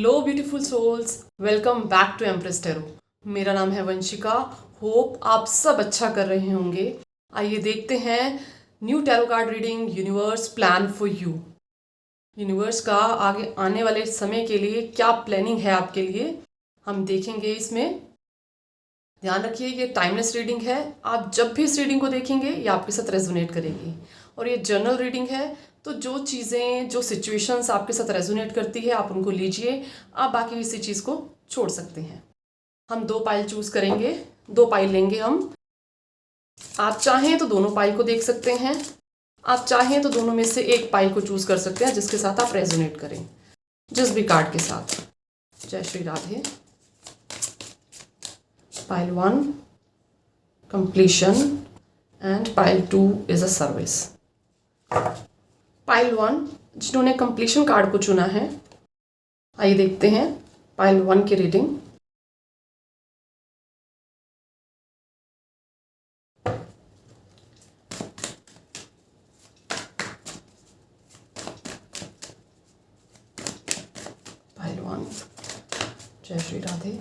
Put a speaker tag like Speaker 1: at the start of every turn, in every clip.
Speaker 1: Hello beautiful souls, welcome back to Empress Tarot. मेरा नाम है वंशिका। होप आप सब अच्छा कर रहे होंगे। आइए देखते हैं new tarot card reading universe plan for you. Universe का आगे आने वाले समय के लिए क्या प्लानिंग है आपके लिए, हम देखेंगे इसमें। ध्यान रखिए ये टाइमलेस रीडिंग है। आप जब भी इस रीडिंग को देखेंगे ये आपके साथ रेजोनेट करेगी। और ये जर्नल रीडिंग है, तो जो चीज़ें जो सिचुएशंस आपके साथ रेजोनेट करती है आप उनको लीजिए, आप बाकी किसी चीज़ को छोड़ सकते हैं। हम 2 पाइल चूज़ करेंगे, 2 पाइल लेंगे हम। आप चाहें तो दोनों पाइल को देख सकते हैं, आप चाहें तो दोनों में से एक पाइल को चूज़ कर सकते हैं जिसके साथ आप रेजोनेट करें, जिस भी कार्ड के साथ। जय Shri Radhe. Pile 1 completion and pile 2 is a service. Pile 1 जिन्होंने completion कार्ड को चुना है, आइए देखते हैं pile 1 की रीडिंग। pile 1 जय श्री राधे।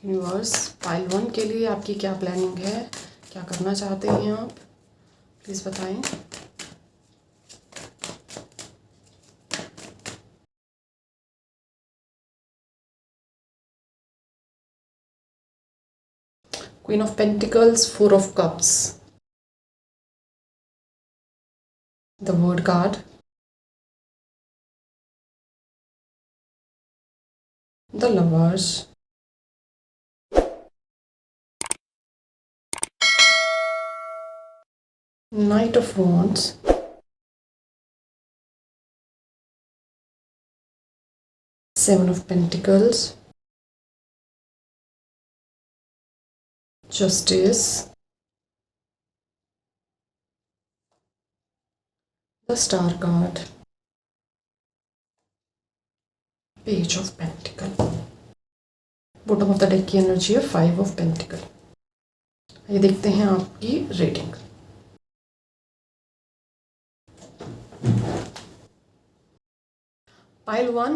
Speaker 1: यूनिवर्स पाइल 1 के लिए आपकी क्या प्लानिंग है, क्या करना चाहते हैं आप, प्लीज़ बताएं। Queen of pentacles, 4 of cups, the word card, the lovers, Knight of Wands, Seven of Pentacles, Justice, the Star card, Page of Pentacle, bottom of the deck की एनर्जी है 5 ऑफ पेंटिकल। ये देखते हैं आपकी reading. Pile 1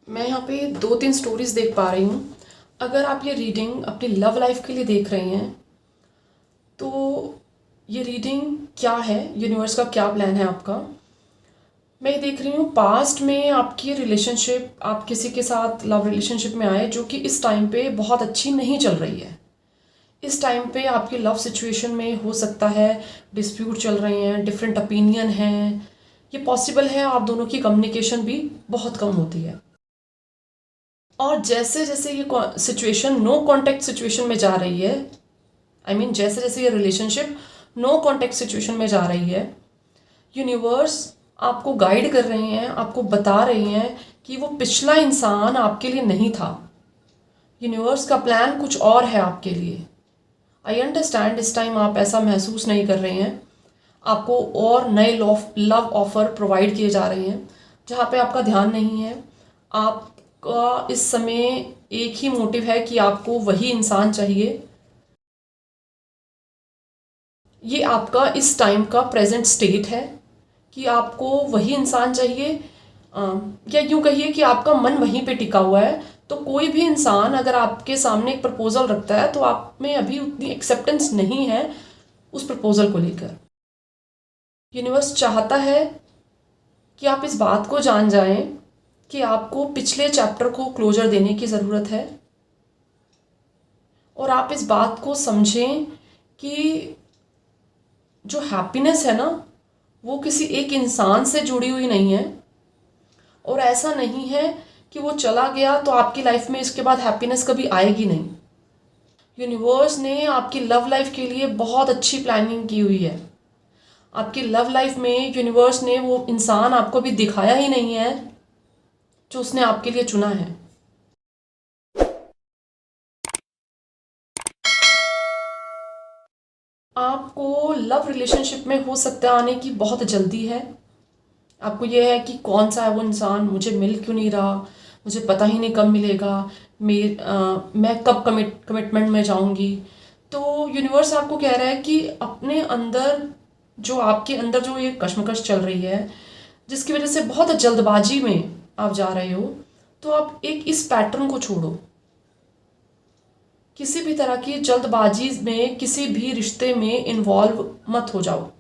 Speaker 1: मैं यहाँ पे 2-3 stories देख पा रही हूँ। अगर आप ये रीडिंग अपनी लव लाइफ के लिए देख रहे हैं तो ये रीडिंग क्या है, यूनिवर्स का क्या प्लान है आपका। मैं ये देख रही हूँ पास्ट में आपकी रिलेशनशिप, आप किसी के साथ लव रिलेशनशिप में आए जो कि इस टाइम पे बहुत अच्छी नहीं चल रही है। इस टाइम पे आपकी लव सिचुएशन में हो सकता है डिस्प्यूट चल रहे हैं, डिफरेंट ओपिनियन हैं, ये पॉसिबल है आप दोनों की कम्युनिकेशन भी बहुत कम होती है। और जैसे जैसे ये सिचुएशन नो कॉन्टैक्ट सिचुएशन में जा रही है, जैसे जैसे ये रिलेशनशिप नो कॉन्टैक्ट सिचुएशन में जा रही है, यूनिवर्स आपको गाइड कर रहे हैं, आपको बता रहे हैं कि वो पिछला इंसान आपके लिए नहीं था। यूनिवर्स का प्लान कुछ और है आपके लिए। आई अंडरस्टैंड इस टाइम आप ऐसा महसूस नहीं कर रहे हैं, आपको और नए लव ऑफर प्रोवाइड किए जा रहे हैं जहाँ पे आपका ध्यान नहीं है। आपका इस समय एक ही मोटिव है कि आपको वही इंसान चाहिए। ये आपका इस टाइम का प्रेजेंट स्टेट है कि आपको वही इंसान चाहिए, या यूँ कहिए कि आपका मन वहीं पे टिका हुआ है। तो कोई भी इंसान अगर आपके सामने एक प्रपोजल रखता है तो आप में अभी उतनी एक्सेप्टेंस नहीं है उस प्रपोजल को लेकर। यूनिवर्स चाहता है कि आप इस बात को जान जाएं कि आपको पिछले चैप्टर को क्लोजर देने की ज़रूरत है, और आप इस बात को समझें कि जो हैप्पीनेस है ना वो किसी एक इंसान से जुड़ी हुई नहीं है। और ऐसा नहीं है कि वो चला गया तो आपकी लाइफ में इसके बाद हैप्पीनेस कभी आएगी नहीं। यूनिवर्स ने आपकी लव लाइफ के लिए बहुत अच्छी प्लानिंग की हुई है। आपकी लव लाइफ में यूनिवर्स ने वो इंसान आपको भी दिखाया ही नहीं है जो उसने आपके लिए चुना है। आपको लव रिलेशनशिप में हो सकता है आने की बहुत जल्दी है। आपको ये है कि कौन सा है वो इंसान, मुझे मिल क्यों नहीं रहा, मुझे पता ही नहीं कब मिलेगा, मैं कब कमिटमेंट में जाऊंगी। तो यूनिवर्स आपको कह रहा है कि अपने अंदर आपके अंदर जो ये कश्मकश चल रही है, जिसकी वजह से बहुत जल्दबाजी में आप जा रहे हो, तो आप एक इस पैटर्न को छोड़ो। किसी भी तरह की जल्दबाजी में किसी भी रिश्ते में इन्वॉल्व मत हो जाओ।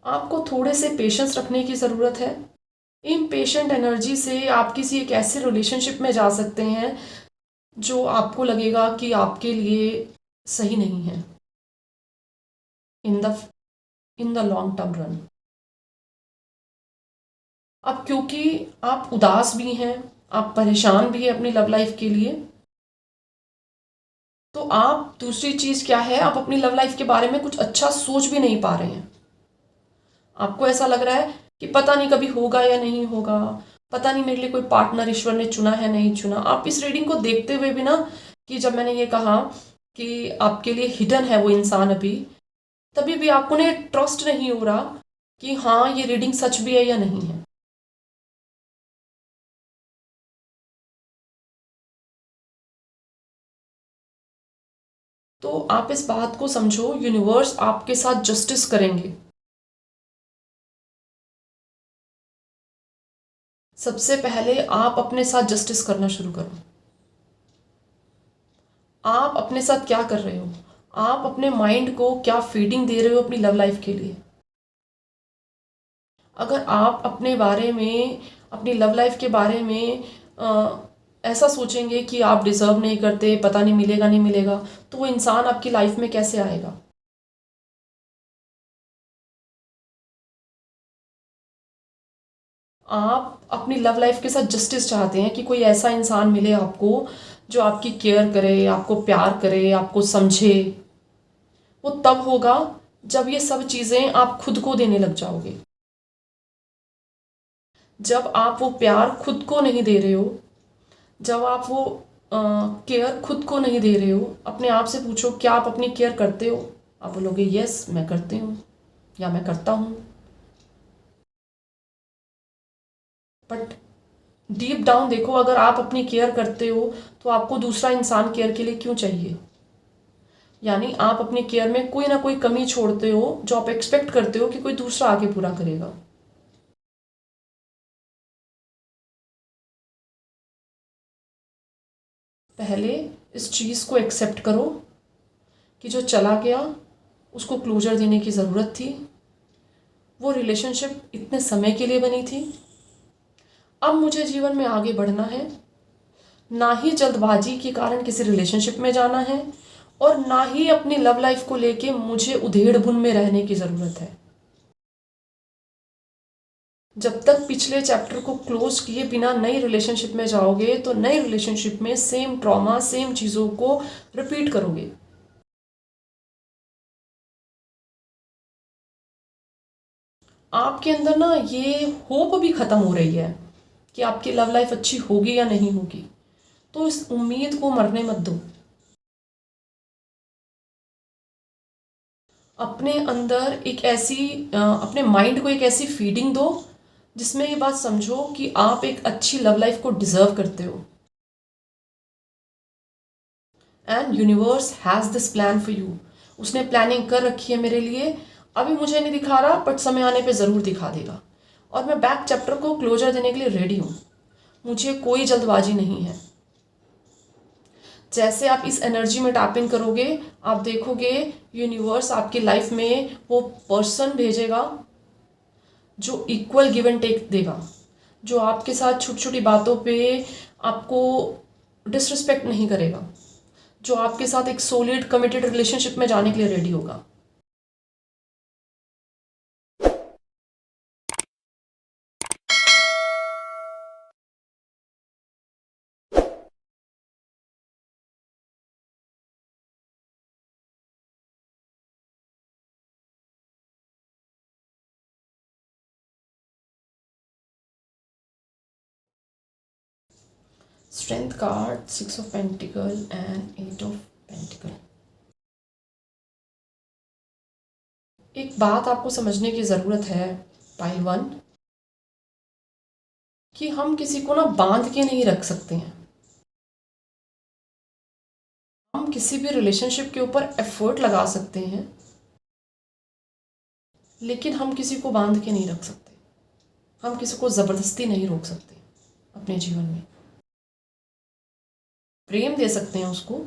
Speaker 1: आपको थोड़े से पेशेंस रखने की ज़रूरत है। इम्पेशेंट एनर्जी से आप किसी एक ऐसे रिलेशनशिप में जा सकते हैं जो आपको लगेगा कि आपके लिए सही नहीं है in the long term run. अब क्योंकि आप उदास भी हैं, आप परेशान भी हैं अपनी लव लाइफ के लिए, तो आप दूसरी चीज़ क्या है, आप अपनी लव लाइफ के बारे में कुछ अच्छा सोच भी नहीं पा रहे हैं। आपको ऐसा लग रहा है कि पता नहीं कभी होगा या नहीं होगा, पता नहीं मेरे लिए कोई पार्टनर ईश्वर ने चुना है नहीं चुना। आप इस रीडिंग को देखते हुए भी ना, कि जब मैंने ये कहा कि आपके लिए हिडन है वो इंसान अभी, तभी भी आपको ना ट्रस्ट नहीं हो रहा कि हाँ ये रीडिंग सच भी है या नहीं है। तो आप इस बात को समझो, यूनिवर्स आपके साथ जस्टिस करेंगे। सबसे पहले आप अपने साथ जस्टिस करना शुरू करो। आप अपने साथ क्या कर रहे हो, आप अपने माइंड को क्या फीडिंग दे रहे हो अपनी लव लाइफ के लिए। अगर आप अपने बारे में, अपनी लव लाइफ के बारे में ऐसा सोचेंगे कि आप डिज़र्व नहीं करते, पता नहीं मिलेगा नहीं मिलेगा, तो वो इंसान आपकी लाइफ में कैसे आएगा। आप अपनी लव लाइफ के साथ जस्टिस चाहते हैं कि कोई ऐसा इंसान मिले आपको जो आपकी केयर करे, आपको प्यार करे, आपको समझे। वो तब होगा जब ये सब चीज़ें आप खुद को देने लग जाओगे। जब आप वो प्यार खुद को नहीं दे रहे हो, जब आप वो केयर खुद को नहीं दे रहे हो, अपने आप से पूछो क्या आप अपनी केयर करते हो। आप बोलोगे यस मैं करती हूँ या मैं करता हूँ, बट डीप डाउन देखो, अगर आप अपनी केयर करते हो तो आपको दूसरा इंसान केयर के लिए क्यों चाहिए। यानी आप अपनी केयर में कोई ना कोई कमी छोड़ते हो जो आप एक्सपेक्ट करते हो कि कोई दूसरा आके पूरा करेगा। पहले इस चीज़ को एक्सेप्ट करो कि जो चला गया उसको क्लोजर देने की ज़रूरत थी। वो रिलेशनशिप इतने समय के लिए बनी थी। अब मुझे जीवन में आगे बढ़ना है, ना ही जल्दबाजी के कारण किसी रिलेशनशिप में जाना है, और ना ही अपनी लव लाइफ को लेके मुझे उधेड़-बुन में रहने की ज़रूरत है। जब तक पिछले चैप्टर को क्लोज किए बिना नई रिलेशनशिप में जाओगे तो नई रिलेशनशिप में सेम ट्रॉमा, सेम चीज़ों को रिपीट करोगे। आपके अंदर ना ये होप भी ख़त्म हो रही है कि आपकी लव लाइफ अच्छी होगी या नहीं होगी। तो इस उम्मीद को मरने मत दो। अपने अंदर एक ऐसी अपने माइंड को एक ऐसी फीडिंग दो जिसमें ये बात समझो कि आप एक अच्छी लव लाइफ को डिज़र्व करते हो, and universe has this plan for you. उसने प्लानिंग कर रखी है मेरे लिए। अभी मुझे नहीं दिखा रहा, बट समय आने पे ज़रूर दिखा देगा। और मैं बैक चैप्टर को क्लोजर देने के लिए रेडी हूँ। मुझे कोई जल्दबाजी नहीं है। जैसे आप इस एनर्जी में टैप इन करोगे, आप देखोगे यूनिवर्स आपकी लाइफ में वो पर्सन भेजेगा जो इक्वल गिव एंड टेक देगा, जो आपके साथ छोटी छोटी बातों पे आपको डिसरिस्पेक्ट नहीं करेगा, जो आपके साथ एक सॉलिड कमिटेड रिलेशनशिप में जाने के लिए रेडी होगा। Strength card, 6 of pentacle and 8 of pentacle. एक बात आपको समझने की ज़रूरत है पाइल वन, कि हम किसी को ना बांध के नहीं रख सकते हैं। हम किसी भी रिलेशनशिप के ऊपर एफर्ट लगा सकते हैं, लेकिन हम किसी को बांध के नहीं रख सकते। हम किसी को ज़बरदस्ती नहीं रोक सकते अपने जीवन में। प्रेम दे सकते हैं उसको,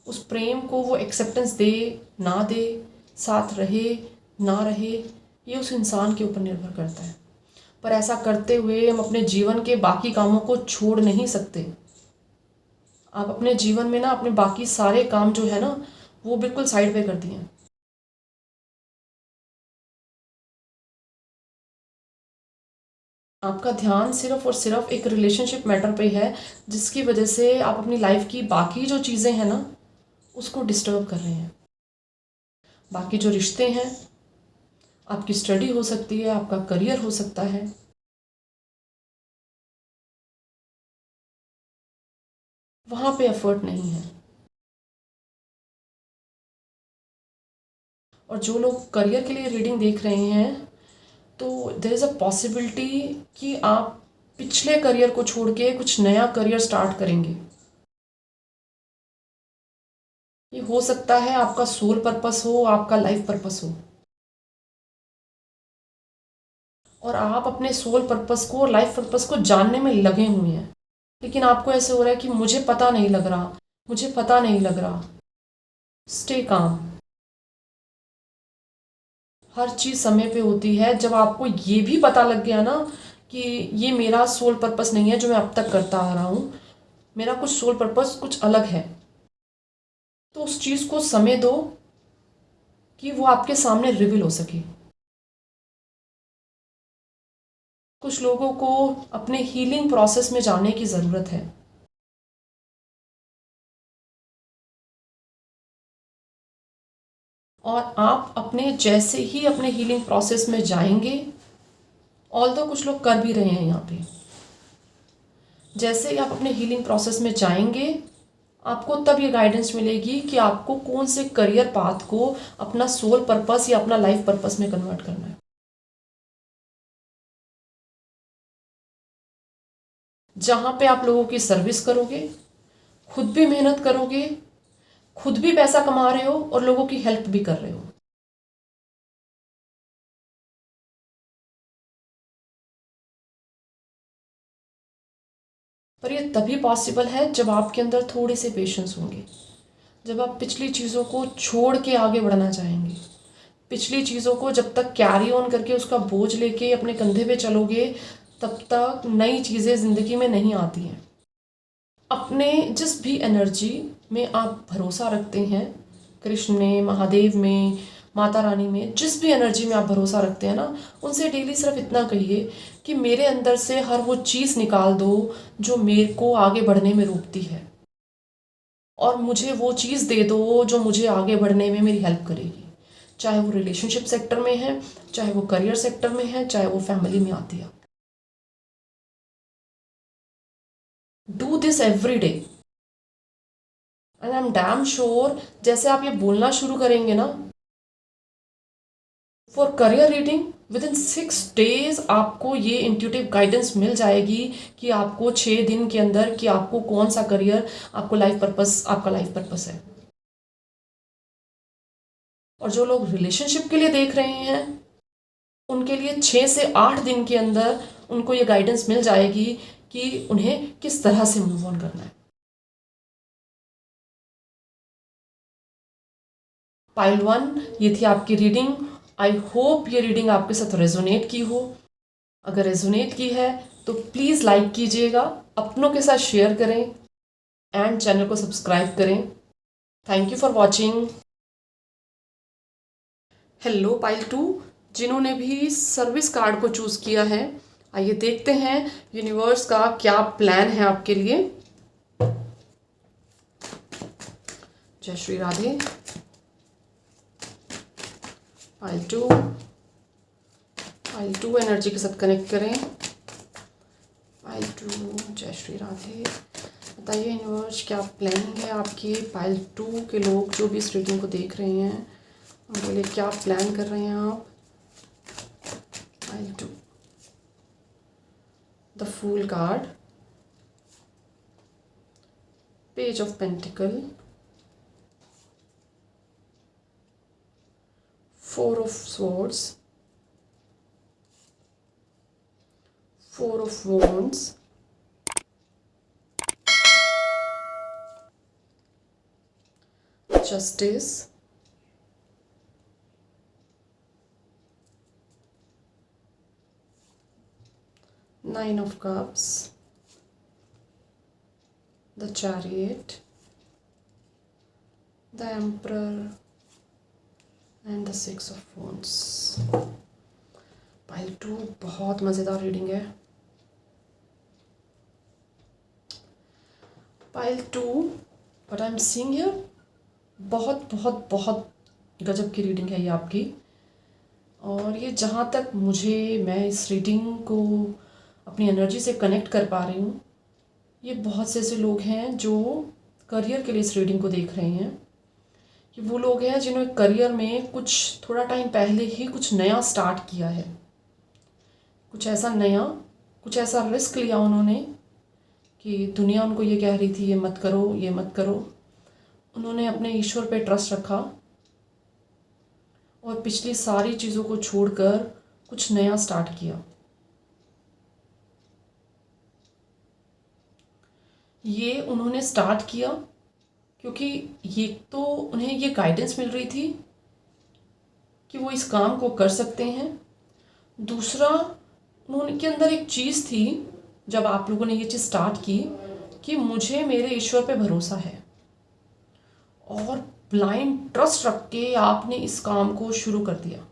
Speaker 1: उस प्रेम को वो एक्सेप्टेंस दे ना दे, साथ रहे ना रहे, ये उस इंसान के ऊपर निर्भर करता है। पर ऐसा करते हुए हम अपने जीवन के बाकी कामों को छोड़ नहीं सकते। आप अपने जीवन में ना अपने बाकी सारे काम जो है ना, वो बिल्कुल साइड पे कर दिए। आपका ध्यान सिर्फ और सिर्फ एक रिलेशनशिप मैटर पे है, जिसकी वजह से आप अपनी लाइफ की बाकी जो चीज़ें हैं ना, उसको डिस्टर्ब कर रहे हैं। बाकी जो रिश्ते हैं, आपकी स्टडी हो सकती है, आपका करियर हो सकता है, वहाँ पे एफर्ट नहीं है। और जो लोग करियर के लिए रीडिंग देख रहे हैं, तो देयर इज़ अ पॉसिबिलिटी कि आप पिछले करियर को छोड़ के कुछ नया करियर स्टार्ट करेंगे। ये हो सकता है आपका सोल पर्पस हो, आपका लाइफ पर्पस हो, और आप अपने सोल पर्पस को और लाइफ पर्पस को जानने में लगे हुए हैं, लेकिन आपको ऐसे हो रहा है कि मुझे पता नहीं लग रहा, मुझे पता नहीं लग रहा। Stay calm. हर चीज़ समय पे होती है। जब आपको ये भी पता लग गया ना कि ये मेरा सोल पर्पस नहीं है जो मैं अब तक करता आ रहा हूँ, मेरा कुछ सोल पर्पस कुछ अलग है, तो उस चीज़ को समय दो कि वो आपके सामने रिवील हो सके। कुछ लोगों को अपने हीलिंग प्रोसेस में जाने की ज़रूरत है। और आप अपने जैसे ही अपने हीलिंग प्रोसेस में जाएंगे, ऑल्दो कुछ लोग कर भी रहे हैं यहाँ पे, जैसे ही आप अपने हीलिंग प्रोसेस में जाएंगे, आपको तब ये गाइडेंस मिलेगी कि आपको कौन से करियर पाथ को अपना सोल पर्पस या अपना लाइफ पर्पस में कन्वर्ट करना है। जहाँ पे आप लोगों की सर्विस करोगे, खुद भी मेहनत करोगे, खुद भी पैसा कमा रहे हो और लोगों की हेल्प भी कर रहे हो। पर ये तभी पॉसिबल है जब आपके अंदर थोड़े से पेशेंस होंगे, जब आप पिछली चीज़ों को छोड़ के आगे बढ़ना चाहेंगे। पिछली चीज़ों को जब तक कैरी ऑन करके उसका बोझ लेके अपने कंधे पे चलोगे, तब तक नई चीज़ें ज़िंदगी में नहीं आती हैं। अपने जिस भी एनर्जी में आप भरोसा रखते हैं, कृष्ण में, महादेव में, माता रानी में, जिस भी एनर्जी में आप भरोसा रखते हैं ना, उनसे डेली सिर्फ इतना कहिए कि मेरे अंदर से हर वो चीज़ निकाल दो जो मेरे को आगे बढ़ने में रोकती है, और मुझे वो चीज़ दे दो जो मुझे आगे बढ़ने में मेरी हेल्प करेगी। चाहे वो रिलेशनशिप सेक्टर में है, चाहे वो करियर सेक्टर में है, चाहे वो फैमिली में आती है। Do this every day, and I am damn sure जैसे आप ये बोलना शुरू करेंगे ना, for career reading with in 6 days आपको ये इंट्यूटिव गाइडेंस मिल जाएगी कि आपको 6 दिन के अंदर कि आपको कौन सा करियर आपको लाइफ पर्पस आपका लाइफ पर्पस है। और जो लोग रिलेशनशिप के लिए देख रहे हैं, उनके लिए 6 से 8 दिन के अंदर उनको ये गाइडेंस मिल जाएगी कि उन्हें किस तरह से मूव ऑन करना है। पाइल 1, ये थी आपकी रीडिंग। आई होप ये रीडिंग आपके साथ रेजोनेट की हो। अगर रेजोनेट की है तो प्लीज़ लाइक कीजिएगा, अपनों के साथ शेयर करें एंड चैनल को सब्सक्राइब करें। Thank you for watching. Hello pile 2, जिन्होंने भी सर्विस कार्ड को चूज़ किया है, आइए देखते हैं यूनिवर्स का क्या प्लान है आपके लिए। जय श्री राधे। पाइल 2 एनर्जी के साथ कनेक्ट करें। पाइल 2, जय श्री राधे। बताइए यूनिवर्स क्या प्लानिंग है आपकी पाइल 2 के लोग जो भी इस रीडिंग को देख रहे हैं, उनके लिए क्या प्लान कर रहे हैं आप। Pile 2, the Fool card, Page of Pentacle, Four of Swords, Four of Wands, Justice, Nine of Cups, the Chariot, the Emperor, and the Six of Wands. Pile 2 बहुत मज़ेदार रीडिंग है. Pile 2, but I am seeing here, बहुत बहुत बहुत गजब की reading है ये आपकी. और ये जहाँ तक मैं इस रीडिंग को अपनी एनर्जी से कनेक्ट कर पा रही हूँ, ये बहुत से ऐसे लोग हैं जो करियर के लिए इस रीडिंग को देख रहे हैं. ये वो लोग हैं जिन्होंने करियर में कुछ थोड़ा टाइम पहले ही कुछ नया स्टार्ट किया है, कुछ ऐसा नया, कुछ ऐसा रिस्क लिया उन्होंने कि दुनिया उनको ये कह रही थी ये मत करो, ये मत करो. उन्होंने अपने ईश्वर पे ट्रस्ट रखा और पिछली सारी चीज़ों को छोड़कर कुछ नया स्टार्ट किया. ये उन्होंने स्टार्ट किया क्योंकि ये तो उन्हें ये गाइडेंस मिल रही थी कि वो इस काम को कर सकते हैं. दूसरा, उनके अंदर एक चीज़ थी जब आप लोगों ने ये चीज़ स्टार्ट की कि मुझे मेरे ईश्वर पे भरोसा है, और ब्लाइंड ट्रस्ट रख के आपने इस काम को शुरू कर दिया.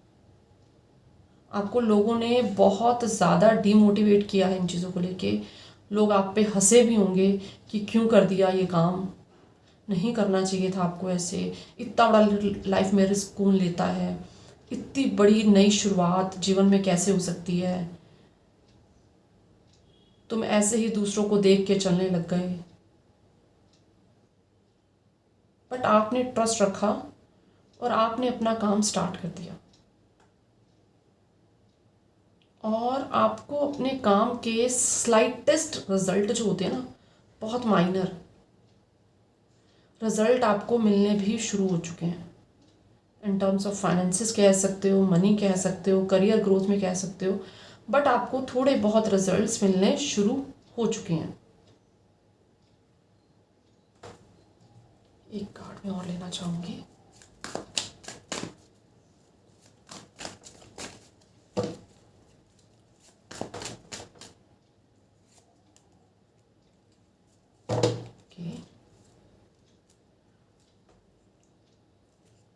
Speaker 1: आपको लोगों ने बहुत ज़्यादा डीमोटिवेट किया है इन चीज़ों को लेके. लोग आप पे हंसे भी होंगे कि क्यों कर दिया ये काम, नहीं करना चाहिए था आपको ऐसे, इतना बड़ा लाइफ में रिस्क कौन लेता है, इतनी बड़ी नई शुरुआत जीवन में कैसे हो सकती है, तुम ऐसे ही दूसरों को देख के चलने लग गए. बट आपने ट्रस्ट रखा और आपने अपना काम स्टार्ट कर दिया, और आपको अपने काम के स्लाइटेस्ट रिजल्ट जो होते हैं ना, बहुत माइनर रिजल्ट आपको मिलने भी शुरू हो चुके हैं. इन टर्म्स ऑफ फाइनेंसिस कह सकते हो, मनी कह सकते हो, करियर ग्रोथ में कह सकते हो, बट आपको थोड़े बहुत रिजल्ट्स मिलने शुरू हो चुके हैं. एक कार्ड में और लेना चाहूँगी.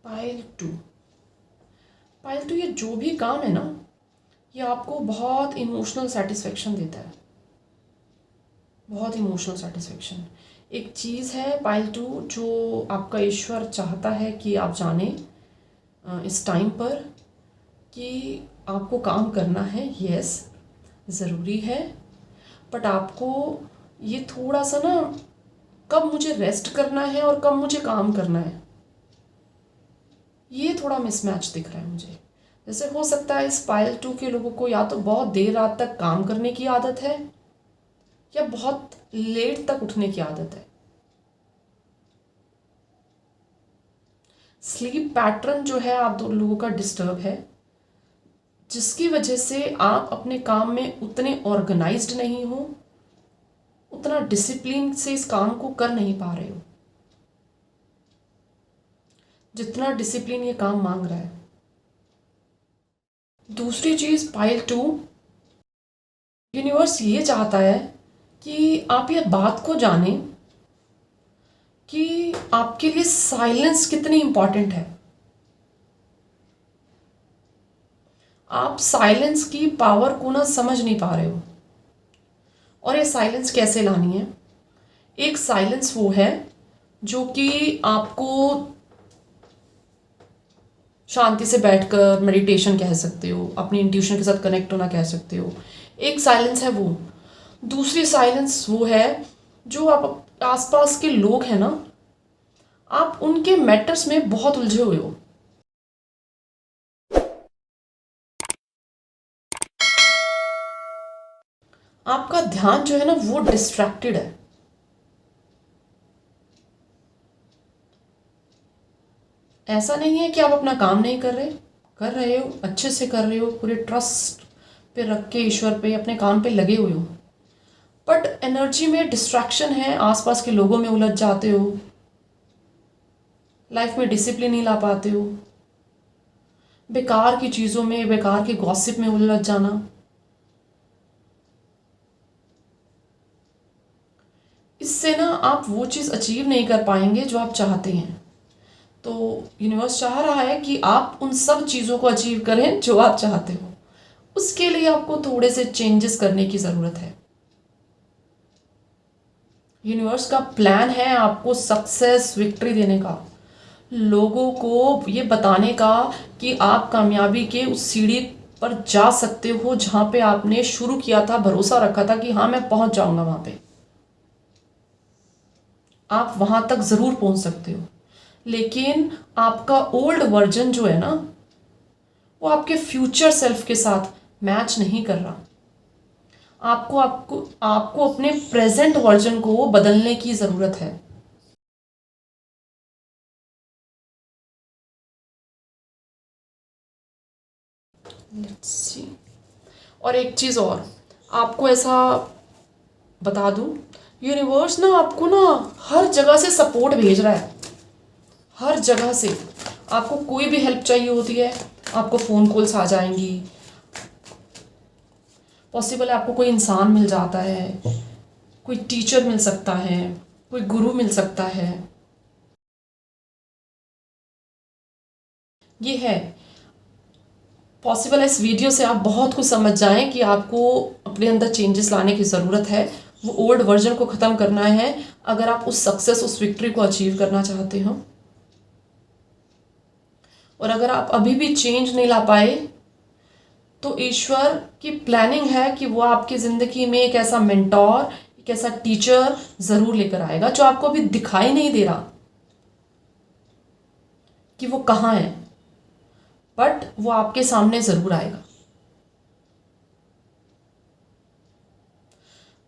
Speaker 1: पाइल 2, ये जो भी काम है ना, ये आपको बहुत इमोशनल सेटिस्फेक्शन देता है, बहुत इमोशनल सेटिस्फेक्शन. एक चीज़ है पाइल 2 जो आपका ईश्वर चाहता है कि आप जाने इस टाइम पर कि आपको काम करना है. यस, ज़रूरी है, बट आपको ये थोड़ा सा ना, कब मुझे रेस्ट करना है और कब मुझे काम करना है, ये थोड़ा मिसमैच दिख रहा है मुझे. जैसे हो सकता है इस पाइल 2 के लोगों को या तो बहुत देर रात तक काम करने की आदत है या बहुत लेट तक उठने की आदत है. स्लीप पैटर्न जो है आप दो लोगों का डिस्टर्ब है, जिसकी वजह से आप अपने काम में उतने ऑर्गेनाइज्ड नहीं हो, उतना डिसिप्लिन से इस काम को कर नहीं पा रहे हो जितना डिसिप्लिन ये काम मांग रहा है. दूसरी चीज़ पाइल 2, यूनिवर्स ये चाहता है कि आप ये बात को जानें कि आपके लिए साइलेंस कितनी इंपॉर्टेंट है. आप साइलेंस की पावर को ना समझ नहीं पा रहे हो, और ये साइलेंस कैसे लानी है. एक साइलेंस वो है जो कि आपको शांति से बैठकर मेडिटेशन कह सकते हो, अपनी इंट्यूशन के साथ कनेक्ट होना कह सकते हो. एक साइलेंस है वो. दूसरी साइलेंस वो है जो आप आसपास के लोग हैं ना, आप उनके मैटर्स में बहुत उलझे हुए हो. आपका ध्यान जो है ना वो डिस्ट्रैक्टेड है। ऐसा नहीं है कि आप अपना काम नहीं कर रहे हो, अच्छे से कर रहे हो, पूरे ट्रस्ट पे रख के ईश्वर पे अपने काम पे लगे हुए हो, बट एनर्जी में डिस्ट्रैक्शन है, आसपास के लोगों में उलझ जाते हो, लाइफ में डिसिप्लिन नहीं ला पाते हो, बेकार की चीज़ों में, बेकार के गॉसिप में उलझ जाना। इससे ना आप वो चीज़ अचीव नहीं कर पाएंगे जो आप चाहते हैं। तो यूनिवर्स चाह रहा है कि आप उन सब चीज़ों को अचीव करें जो आप चाहते हो। उसके लिए आपको थोड़े से चेंजेस करने की ज़रूरत है। यूनिवर्स का प्लान है आपको सक्सेस, विक्ट्री देने का, लोगों को ये बताने का कि आप कामयाबी के उस सीढ़ी पर जा सकते हो जहाँ पे आपने शुरू किया था, भरोसा रखा था कि हाँ मैं पहुँच जाऊँगा वहाँ पे। आप वहाँ तक ज़रूर पहुँच सकते हो, लेकिन आपका ओल्ड वर्जन जो है ना वो आपके फ्यूचर सेल्फ के साथ मैच नहीं कर रहा। आपको आपको आपको अपने प्रेजेंट वर्जन को बदलने की ज़रूरत है। Let's see. और एक चीज़ और आपको ऐसा बता दूं, यूनिवर्स ना आपको ना हर जगह से सपोर्ट भेज रहा है, हर जगह से। आपको कोई भी हेल्प चाहिए होती है, आपको फ़ोन कॉल्स आ जाएंगी, पॉसिबल है आपको कोई इंसान मिल जाता है, कोई टीचर मिल सकता है, कोई गुरु मिल सकता है। ये है पॉसिबल है इस वीडियो से आप बहुत कुछ समझ जाएं कि आपको अपने अंदर चेंजेस लाने की ज़रूरत है, वो ओल्ड वर्जन को ख़त्म करना है अगर आप उस सक्सेस, उस विक्ट्री को अचीव करना चाहते हो। और अगर आप अभी भी चेंज नहीं ला पाए तो ईश्वर की प्लानिंग है कि वो आपकी ज़िंदगी में एक ऐसा मेंटोर, एक ऐसा टीचर ज़रूर लेकर आएगा जो आपको अभी दिखाई नहीं दे रहा कि वो कहाँ है, बट वो आपके सामने ज़रूर आएगा।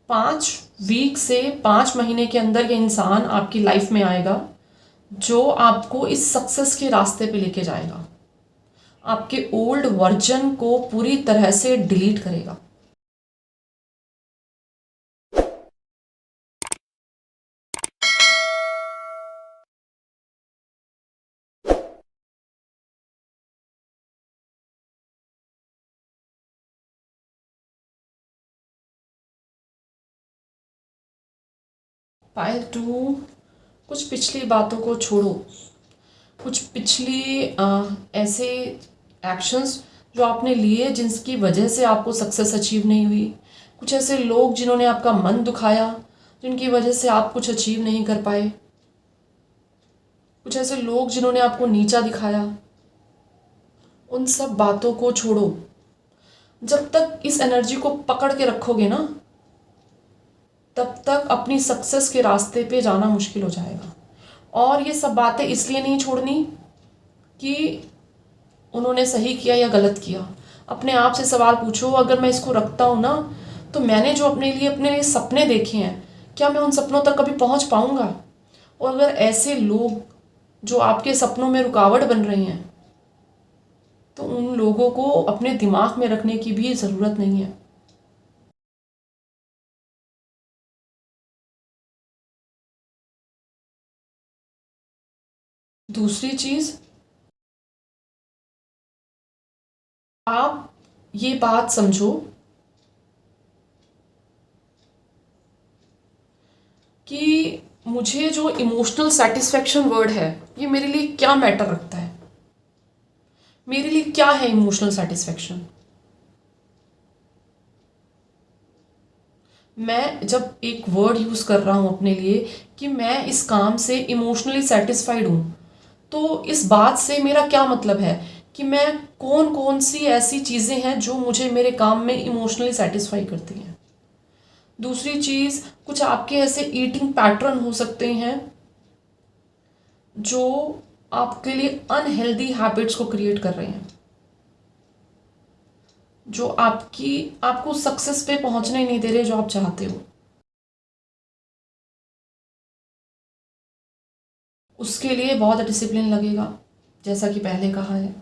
Speaker 1: 5 वीक से 5 महीने के अंदर ये इंसान आपकी लाइफ में आएगा जो आपको इस सक्सेस के रास्ते पे लेके जाएगा, आपके ओल्ड वर्जन को पूरी तरह से डिलीट करेगा। पायल टू, कुछ पिछली बातों को छोड़ो, कुछ पिछली ऐसे एक्शंस जो आपने लिए जिनकी वजह से आपको सक्सेस अचीव नहीं हुई, कुछ ऐसे लोग जिन्होंने आपका मन दुखाया जिनकी वजह से आप कुछ अचीव नहीं कर पाए, कुछ ऐसे लोग जिन्होंने आपको नीचा दिखाया, उन सब बातों को छोड़ो। जब तक इस एनर्जी को पकड़ के रखोगे ना तब तक अपनी सक्सेस के रास्ते पे जाना मुश्किल हो जाएगा। और ये सब बातें इसलिए नहीं छोड़नी कि उन्होंने सही किया या गलत किया। अपने आप से सवाल पूछो, अगर मैं इसको रखता हूँ ना तो मैंने जो अपने लिए सपने देखे हैं क्या मैं उन सपनों तक कभी पहुँच पाऊँगा? और अगर ऐसे लोग जो आपके सपनों में रुकावट बन रहे हैं तो उन लोगों को अपने दिमाग में रखने की भी ज़रूरत नहीं है। दूसरी चीज़, आप ये बात समझो कि मुझे जो इमोशनल सेटिस्फेक्शन वर्ड है ये मेरे लिए क्या मैटर रखता है, मेरे लिए क्या है इमोशनल सेटिस्फेक्शन। मैं जब एक वर्ड यूज़ कर रहा हूँ अपने लिए कि मैं इस काम से इमोशनली सेटिस्फाइड हूँ, तो इस बात से मेरा क्या मतलब है कि मैं कौन कौन सी ऐसी चीज़ें हैं जो मुझे मेरे काम में इमोशनली सेटिस्फाई करती हैं। दूसरी चीज़, कुछ आपके ऐसे ईटिंग पैटर्न हो सकते हैं जो आपके लिए अनहेल्दी हैबिट्स को क्रिएट कर रहे हैं। जो आपको सक्सेस पे पहुंचने ही नहीं दे रहे जो आप चाहते हो। उसके लिए बहुत डिसिप्लिन लगेगा, जैसा कि पहले कहा है।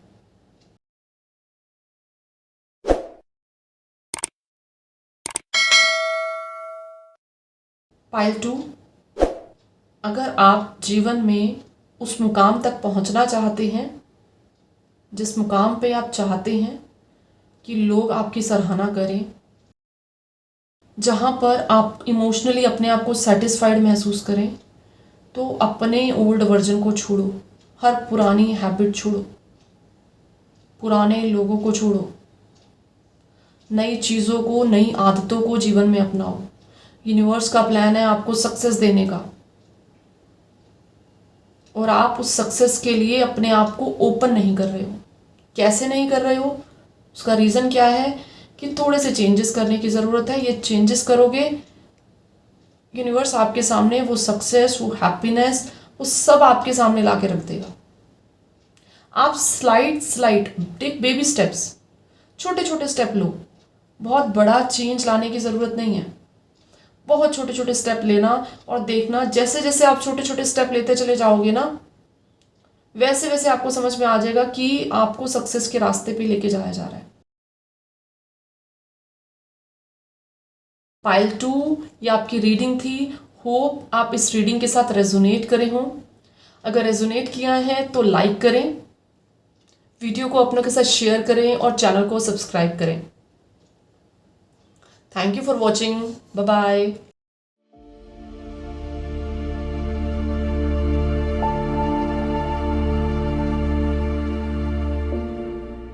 Speaker 1: पाइल 2, अगर आप जीवन में उस मुकाम तक पहुंचना चाहते हैं जिस मुकाम पे आप चाहते हैं कि लोग आपकी सराहना करें, जहाँ पर आप इमोशनली अपने आप को सेटिस्फाइड महसूस करें, तो अपने ओल्ड वर्जन को छोड़ो, हर पुरानी हैबिट छोड़ो, पुराने लोगों को छोड़ो, नई चीज़ों को, नई आदतों को जीवन में अपनाओ। यूनिवर्स का प्लान है आपको सक्सेस देने का, और आप उस सक्सेस के लिए अपने आप को ओपन नहीं कर रहे हो। कैसे नहीं कर रहे हो? उसका रीज़न क्या है कि थोड़े से चेंजेस करने की ज़रूरत है। ये चेंजेस करोगे, यूनिवर्स आपके सामने वो सक्सेस, वो हैप्पीनेस, वो सब आपके सामने ला के रख देगा। आप स्लाइड टेक बेबी स्टेप्स, छोटे छोटे स्टेप लो। बहुत बड़ा चेंज लाने की ज़रूरत नहीं है। बहुत छोटे छोटे स्टेप लेना, और देखना जैसे जैसे आप छोटे छोटे स्टेप लेते चले जाओगे ना, वैसे वैसे आपको समझ में आ जाएगा कि आपको सक्सेस के रास्ते पे लेके जाया जा रहा है। पाइल 2 ये आपकी रीडिंग थी। होप आप इस रीडिंग के साथ रेजोनेट करे हों। अगर रेजोनेट किया है तो लाइक करें, वीडियो को अपनों के साथ शेयर करें और चैनल को सब्सक्राइब करें। Thank you for watching. Bye bye.